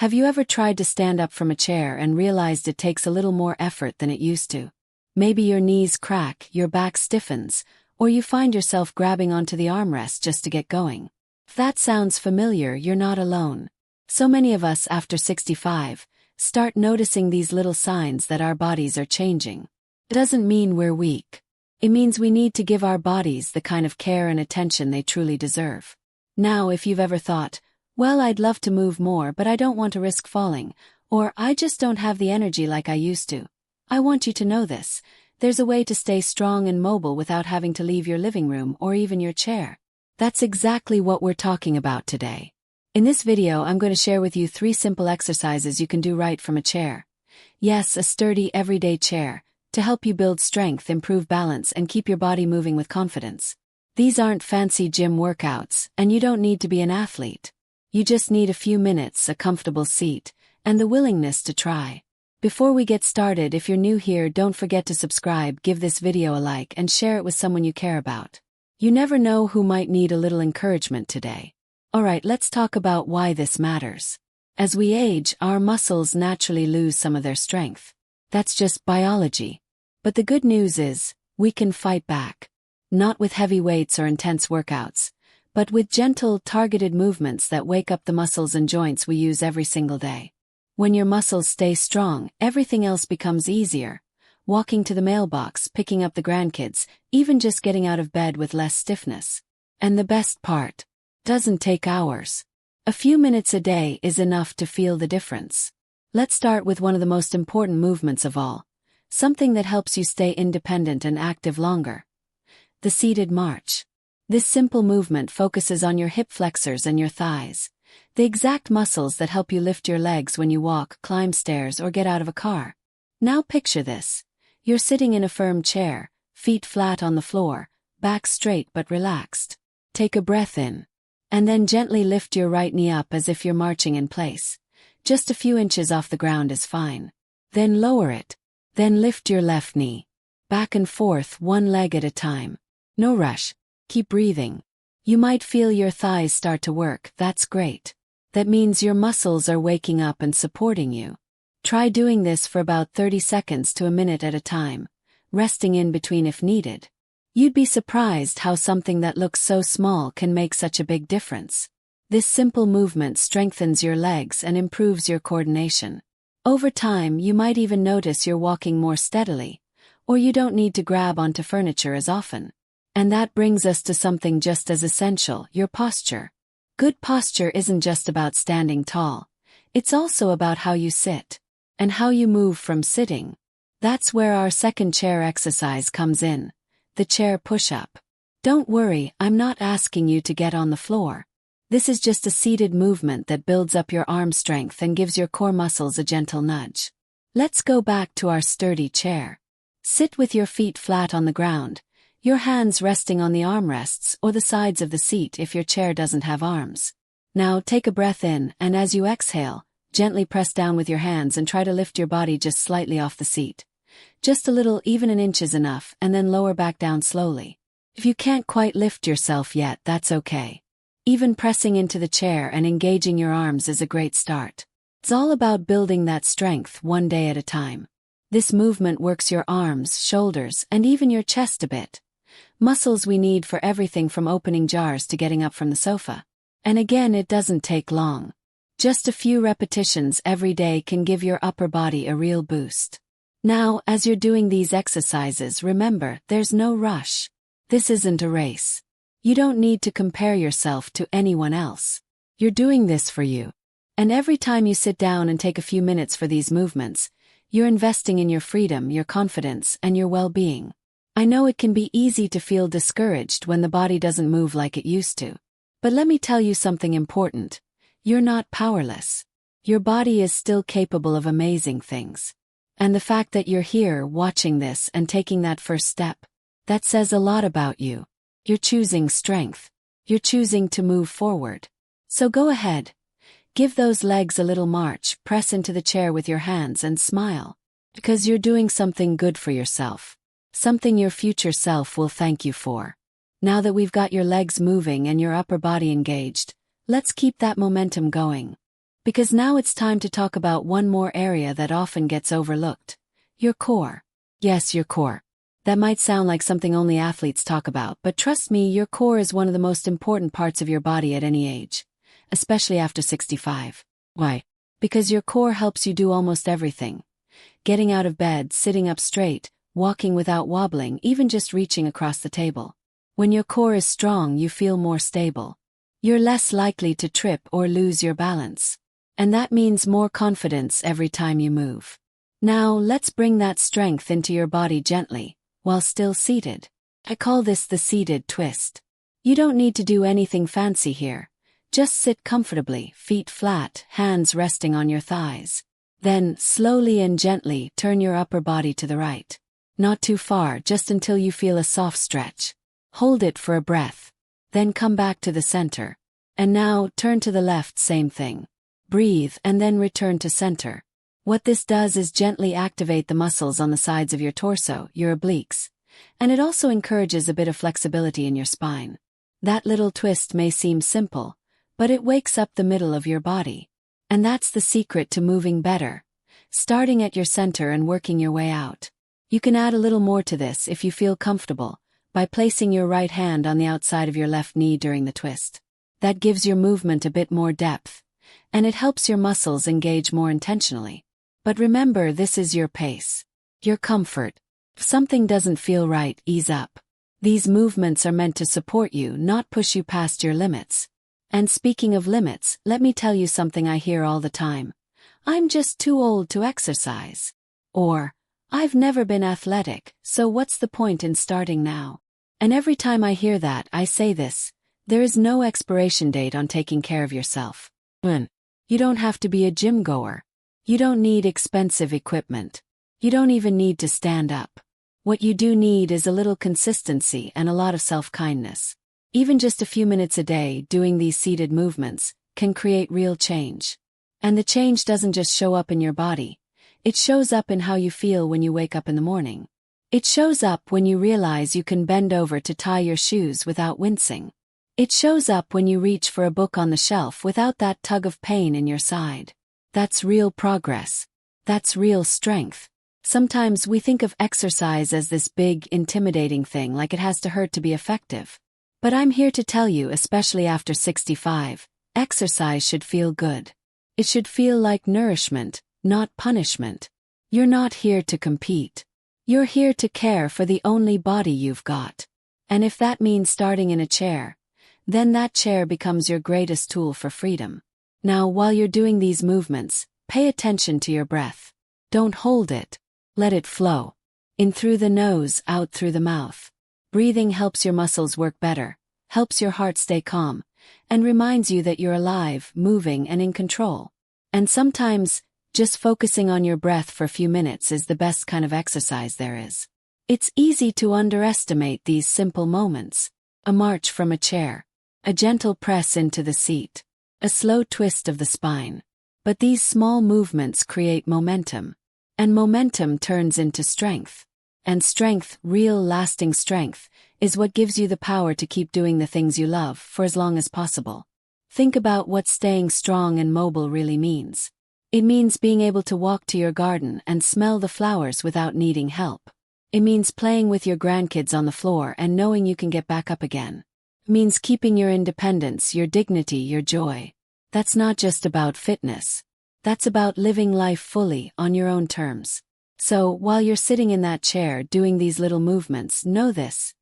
Have you ever tried to stand up from a chair and realized it takes a little more effort than it used to? Maybe your knees crack, your back stiffens, or you find yourself grabbing onto the armrest just to get going. If that sounds familiar, you're not alone. So many of us after 65 start noticing these little signs that our bodies are changing. It doesn't mean we're weak. It means we need to give our bodies the kind of care and attention they truly deserve. Now, if you've ever thought, well, I'd love to move more, but I don't want to risk falling, or I just don't have the energy like I used to, I want you to know this. There's a way to stay strong and mobile without having to leave your living room or even your chair. That's exactly what we're talking about today. In this video, I'm going to share with you 3 simple exercises you can do right from a chair. Yes, a sturdy, everyday chair, to help you build strength, improve balance, and keep your body moving with confidence. These aren't fancy gym workouts, and you don't need to be an athlete. You just need a few minutes, a comfortable seat, and the willingness to try. Before we get started, if you're new here, don't forget to subscribe, give this video a like, and share it with someone you care about. You never know who might need a little encouragement today. Alright, let's talk about why this matters. As we age, our muscles naturally lose some of their strength. That's just biology. But the good news is, we can fight back. Not with heavy weights or intense workouts, but with gentle, targeted movements that wake up the muscles and joints we use every single day. When your muscles stay strong, everything else becomes easier. Walking to the mailbox, picking up the grandkids, even just getting out of bed with less stiffness. And the best part, doesn't take hours. A few minutes a day is enough to feel the difference. Let's start with one of the most important movements of all, something that helps you stay independent and active longer. The seated march. This simple movement focuses on your hip flexors and your thighs, the exact muscles that help you lift your legs when you walk, climb stairs, or get out of a car. Now picture this. You're sitting in a firm chair, feet flat on the floor, back straight but relaxed. Take a breath in. And then gently lift your right knee up as if you're marching in place. Just a few inches off the ground is fine. Then lower it. Then lift your left knee. Back and forth, one leg at a time. No rush. Keep breathing. You might feel your thighs start to work. That's great. That means your muscles are waking up and supporting you. Try doing this for about 30 seconds to a minute at a time, resting in between if needed. You'd be surprised how something that looks so small can make such a big difference. This simple movement strengthens your legs and improves your coordination. Over time, you might even notice you're walking more steadily, or you don't need to grab onto furniture as often. And that brings us to something just as essential, your posture. Good posture isn't just about standing tall. It's also about how you sit, and how you move from sitting. That's where our second chair exercise comes in. The chair push-up. Don't worry, I'm not asking you to get on the floor. This is just a seated movement that builds up your arm strength and gives your core muscles a gentle nudge. Let's go back to our sturdy chair. Sit with your feet flat on the ground, your hands resting on the armrests or the sides of the seat if your chair doesn't have arms. Now take a breath in, and as you exhale, gently press down with your hands and try to lift your body just slightly off the seat. Just a little, even an inch is enough, and then lower back down slowly. If you can't quite lift yourself yet, that's okay. Even pressing into the chair and engaging your arms is a great start. It's all about building that strength one day at a time. This movement works your arms, shoulders, and even your chest a bit. Muscles we need for everything from opening jars to getting up from the sofa. And again, it doesn't take long. Just a few repetitions every day can give your upper body a real boost. Now, as you're doing these exercises, remember, there's no rush. This isn't a race. You don't need to compare yourself to anyone else. You're doing this for you. And every time you sit down and take a few minutes for these movements, you're investing in your freedom, your confidence, and your well-being. I know it can be easy to feel discouraged when the body doesn't move like it used to. But let me tell you something important. You're not powerless. Your body is still capable of amazing things. And the fact that you're here watching this and taking that first step, that says a lot about you. You're choosing strength. You're choosing to move forward. So go ahead. Give those legs a little march, press into the chair with your hands and smile. Because you're doing something good for yourself. Something your future self will thank you for. Now that we've got your legs moving and your upper body engaged, let's keep that momentum going. Because now it's time to talk about one more area that often gets overlooked. Your core. Yes, your core. That might sound like something only athletes talk about, but trust me, your core is one of the most important parts of your body at any age, especially after 65. Why? Because your core helps you do almost everything. Getting out of bed, sitting up straight, walking without wobbling, even just reaching across the table. When your core is strong, you feel more stable. You're less likely to trip or lose your balance. And that means more confidence every time you move. Now, let's bring that strength into your body gently, while still seated. I call this the seated twist. You don't need to do anything fancy here. Just sit comfortably, feet flat, hands resting on your thighs. Then, slowly and gently, turn your upper body to the right. Not too far, just until you feel a soft stretch. Hold it for a breath. Then come back to the center. And now, turn to the left, same thing. Breathe and then return to center. What this does is gently activate the muscles on the sides of your torso, your obliques. And it also encourages a bit of flexibility in your spine. That little twist may seem simple, but it wakes up the middle of your body. And that's the secret to moving better. Starting at your center and working your way out. You can add a little more to this if you feel comfortable, by placing your right hand on the outside of your left knee during the twist. That gives your movement a bit more depth, and it helps your muscles engage more intentionally. But remember, this is your pace. Your comfort. If something doesn't feel right, ease up. These movements are meant to support you, not push you past your limits. And speaking of limits, let me tell you something I hear all the time. I'm just too old to exercise. Or, I've never been athletic, so what's the point in starting now? And every time I hear that, I say this: there is no expiration date on taking care of yourself. You don't have to be a gym goer. You don't need expensive equipment. You don't even need to stand up. What you do need is a little consistency and a lot of self-kindness. Even just a few minutes a day doing these seated movements can create real change. And the change doesn't just show up in your body. It shows up in how you feel when you wake up in the morning. It shows up when you realize you can bend over to tie your shoes without wincing. It shows up when you reach for a book on the shelf without that tug of pain in your side. That's real progress. That's real strength. Sometimes we think of exercise as this big, intimidating thing, like it has to hurt to be effective. But I'm here to tell you, especially after 65, exercise should feel good. It should feel like nourishment, not punishment. You're not here to compete. You're here to care for the only body you've got. And if that means starting in a chair, then that chair becomes your greatest tool for freedom. Now, while you're doing these movements, pay attention to your breath. Don't hold it. Let it flow. In through the nose, out through the mouth. Breathing helps your muscles work better, helps your heart stay calm, and reminds you that you're alive, moving, and in control. And sometimes, just focusing on your breath for a few minutes is the best kind of exercise there is. It's easy to underestimate these simple moments. A march from a chair. A gentle press into the seat. A slow twist of the spine. But these small movements create momentum. And momentum turns into strength. And strength, real lasting strength, is what gives you the power to keep doing the things you love for as long as possible. Think about what staying strong and mobile really means. It means being able to walk to your garden and smell the flowers without needing help. It means playing with your grandkids on the floor and knowing you can get back up again. It means keeping your independence, your dignity, your joy. That's not just about fitness. That's about living life fully, on your own terms. So, while you're sitting in that chair doing these little movements, know this.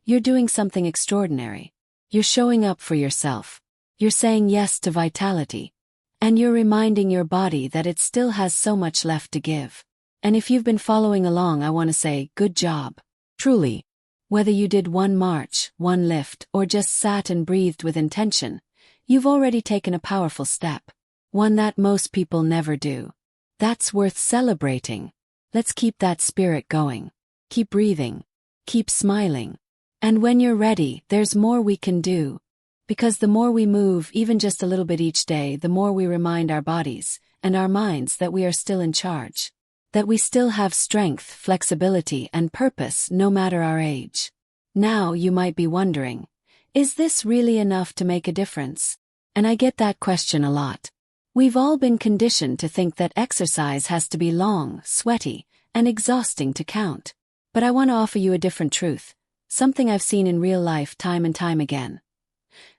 You're doing something extraordinary. You're showing up for yourself. You're saying yes to vitality. And you're reminding your body that it still has so much left to give. And if you've been following along, I want to say, good job. Truly. Whether you did one march, one lift, or just sat and breathed with intention, you've already taken a powerful step. One that most people never do. That's worth celebrating. Let's keep that spirit going. Keep breathing. Keep smiling. And when you're ready, there's more we can do. Because the more we move, even just a little bit each day, the more we remind our bodies and our minds that we are still in charge. That we still have strength, flexibility, and purpose no matter our age. Now you might be wondering, is this really enough to make a difference? And I get that question a lot. We've all been conditioned to think that exercise has to be long, sweaty, and exhausting to count. But I want to offer you a different truth, something I've seen in real life time and time again.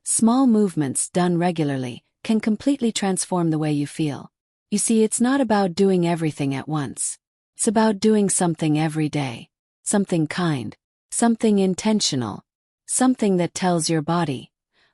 Small movements done regularly can completely transform the way you feel. You see, it's not about doing everything at once. It's about doing something every day. Something kind. Something intentional. Something that tells your body,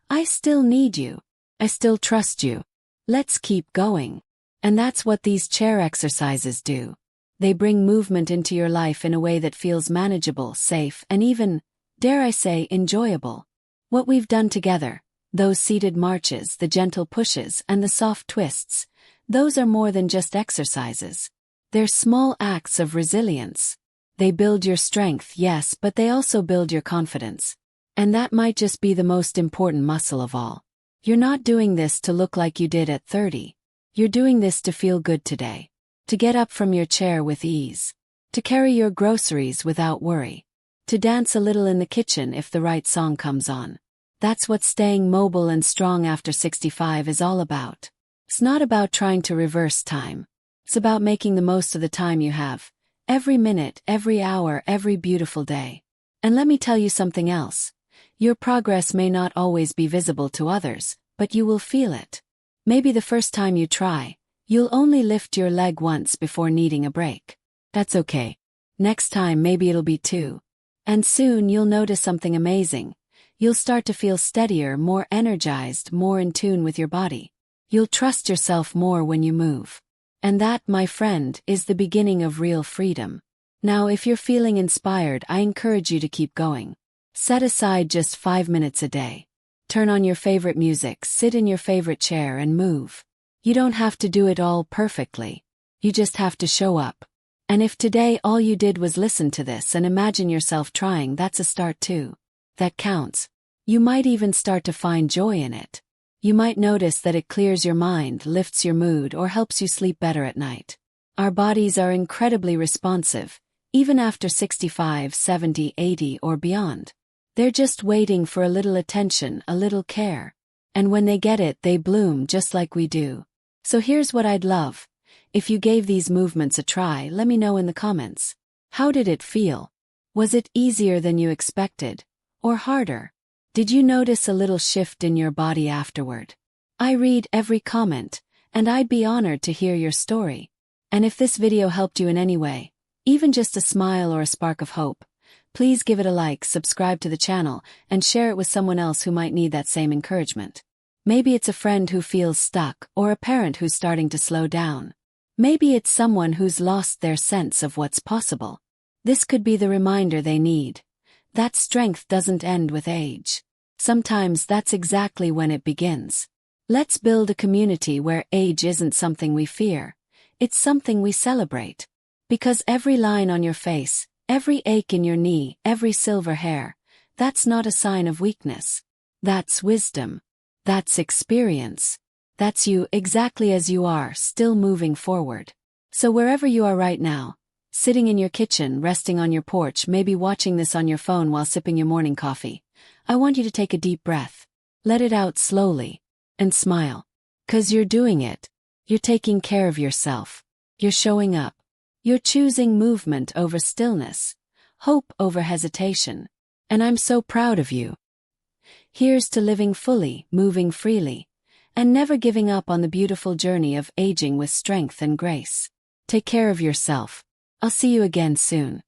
I still need you. I still trust you. Let's keep going. And that's what these chair exercises do. They bring movement into your life in a way that feels manageable, safe, and even, dare I say, enjoyable. What we've done together, those seated marches, the gentle pushes, and the soft twists, those are more than just exercises. They're small acts of resilience. They build your strength, yes, but they also build your confidence. And that might just be the most important muscle of all. You're not doing this to look like you did at 30. You're doing this to feel good today. To get up from your chair with ease. To carry your groceries without worry. To dance a little in the kitchen if the right song comes on. That's what staying mobile and strong after 65 is all about. It's not about trying to reverse time. It's about making the most of the time you have. Every minute, every hour, every beautiful day. And let me tell you something else. Your progress may not always be visible to others, but you will feel it. Maybe the first time you try, you'll only lift your leg once before needing a break. That's okay. Next time maybe it'll be two. And soon you'll notice something amazing. You'll start to feel steadier, more energized, more in tune with your body. You'll trust yourself more when you move. And that, my friend, is the beginning of real freedom. Now, if you're feeling inspired, I encourage you to keep going. Set aside just 5 minutes a day. Turn on your favorite music, sit in your favorite chair and move. You don't have to do it all perfectly. You just have to show up. And if today all you did was listen to this and imagine yourself trying, that's a start too. That counts. You might even start to find joy in it. You might notice that it clears your mind, lifts your mood, or helps you sleep better at night. Our bodies are incredibly responsive, even after 65, 70, 80, or beyond. They're just waiting for a little attention, a little care. And when they get it, they bloom just like we do. So here's what I'd love. If you gave these movements a try, let me know in the comments. How did it feel? Was it easier than you expected? Or harder? Did you notice a little shift in your body afterward? I read every comment, and I'd be honored to hear your story. And if this video helped you in any way, even just a smile or a spark of hope, please give it a like, subscribe to the channel, and share it with someone else who might need that same encouragement. Maybe it's a friend who feels stuck, or a parent who's starting to slow down. Maybe it's someone who's lost their sense of what's possible. This could be the reminder they need. That strength doesn't end with age. Sometimes that's exactly when it begins. Let's build a community where age isn't something we fear. It's something we celebrate. Because every line on your face, every ache in your knee, every silver hair, that's not a sign of weakness. That's wisdom. That's experience. That's you exactly as you are, still moving forward. So wherever you are right now, sitting in your kitchen, resting on your porch, maybe watching this on your phone while sipping your morning coffee, I want you to take a deep breath. Let it out slowly. And smile. 'Cause you're doing it. You're taking care of yourself. You're showing up. You're choosing movement over stillness. Hope over hesitation. And I'm so proud of you. Here's to living fully, moving freely, and never giving up on the beautiful journey of aging with strength and grace. Take care of yourself. I'll see you again soon.